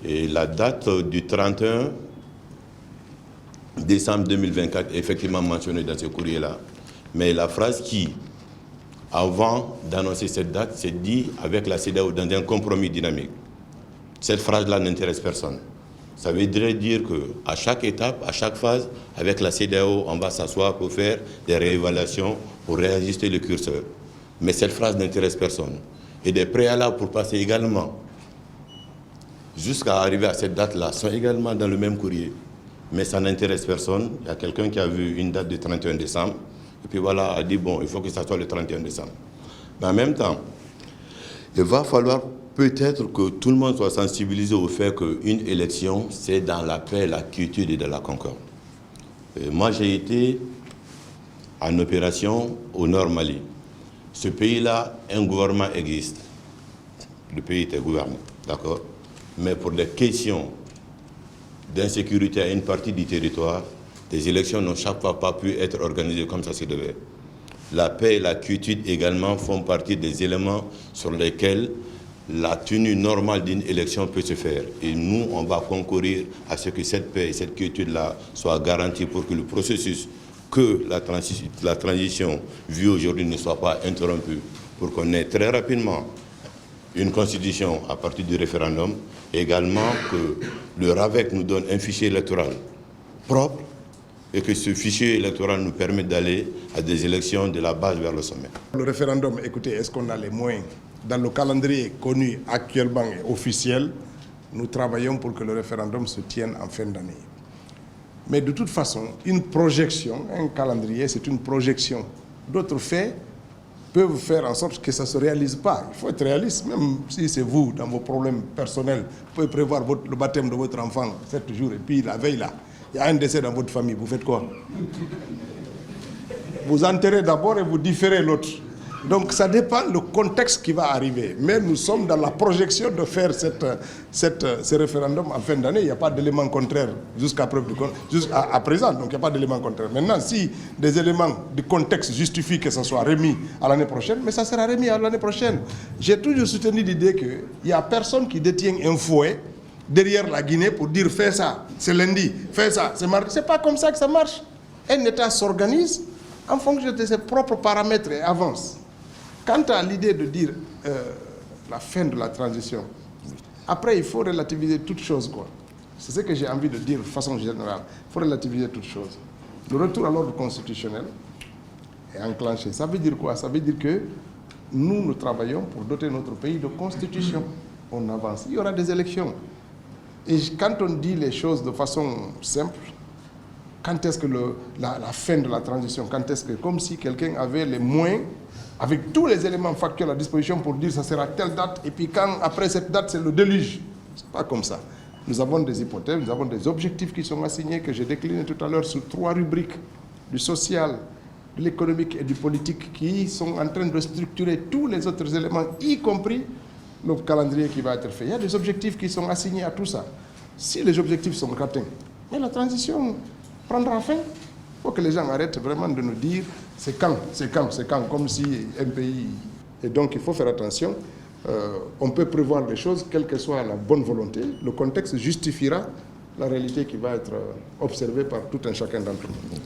Et la date du 31 décembre 2024 est effectivement mentionnée dans ce courrier-là. Mais la phrase qui, avant d'annoncer cette date, s'est dit avec la CEDEAO dans un compromis dynamique. Cette phrase-là n'intéresse personne. Ça veut dire qu'à chaque étape, à chaque phase, avec la CEDEAO, on va s'asseoir pour faire des réévaluations, pour réajuster le curseur. Mais cette phrase n'intéresse personne. Et des préalables pour passer également, jusqu'à arriver à cette date-là, sont également dans le même courrier. Mais ça n'intéresse personne. Il y a quelqu'un qui a vu une date du 31 décembre, et puis voilà, a dit, bon, il faut que ça soit le 31 décembre. Mais en même temps, il va falloir peut-être que tout le monde soit sensibilisé au fait qu'une élection, c'est dans la paix, la quiétude et dans la concorde. Moi, j'ai été en opération au Nord Mali. Ce pays-là, un gouvernement existe. Le pays était gouverné, d'accord? Mais pour des questions d'insécurité à une partie du territoire, des élections n'ont chaque fois pas pu être organisées comme ça se devait. La paix et la quiétude également font partie des éléments sur lesquels la tenue normale d'une élection peut se faire. Et nous, on va concourir à ce que cette paix et cette quiétude-là soient garanties pour que le processus, que la transition vue aujourd'hui ne soit pas interrompue, pour qu'on ait très rapidement une constitution à partir du référendum, et également que le RAVEC nous donne un fichier électoral propre et que ce fichier électoral nous permette d'aller à des élections de la base vers le sommet. Le référendum, écoutez, est-ce qu'on a les moyens? Dans le calendrier connu actuellement et officiel, nous travaillons pour que le référendum se tienne en fin d'année. Mais de toute façon, une projection, un calendrier, c'est une projection. D'autres faits peuvent faire en sorte que ça ne se réalise pas. Il faut être réaliste, même si c'est vous, dans vos problèmes personnels, vous pouvez prévoir le baptême de votre enfant 7 jours, et puis la veille là, il y a un décès dans votre famille, vous faites quoi? Vous enterrez d'abord et vous différez l'autre. Donc ça dépend le contexte qui va arriver. Mais nous sommes dans la projection de faire ce référendum en fin d'année. Il n'y a pas d'élément contraire jusqu'à preuve du contraire, jusqu'à présent. Donc il n'y a pas d'élément contraire. Maintenant, si des éléments du contexte justifient que ça soit remis à l'année prochaine, mais ça sera remis à l'année prochaine. J'ai toujours soutenu l'idée qu'il n'y a personne qui détient un fouet derrière la Guinée pour dire fais ça, c'est lundi, fais ça, c'est mardi. Ce n'est pas comme ça que ça marche. Un État s'organise en fonction de ses propres paramètres et avance. Quant à l'idée de dire la fin de la transition, après il faut relativiser toutes choses, quoi. C'est ce que j'ai envie de dire de façon générale. Il faut relativiser toutes choses. Le retour à l'ordre constitutionnel est enclenché. Ça veut dire quoi? Ça veut dire que nous travaillons pour doter notre pays de constitution. On avance. Il y aura des élections. Et quand on dit les choses de façon simple, quand est-ce que la fin de la transition, quand est-ce que, comme si quelqu'un avait les moyens, avec tous les éléments factuels à disposition pour dire ça sera telle date, et puis quand, après cette date, c'est le déluge. Ce n'est pas comme ça. Nous avons des hypothèses, nous avons des objectifs qui sont assignés, que j'ai déclinés tout à l'heure sous 3 rubriques, du social, de l'économique et du politique, qui sont en train de structurer tous les autres éléments, y compris le calendrier qui va être fait. Il y a des objectifs qui sont assignés à tout ça. Si les objectifs sont atteints, mais la transition prendra fin. Il faut que les gens arrêtent vraiment de nous dire c'est quand, comme si un pays... Et donc il faut faire attention. On peut prévoir les choses, quelle que soit la bonne volonté. Le contexte justifiera la réalité qui va être observée par tout un chacun d'entre nous.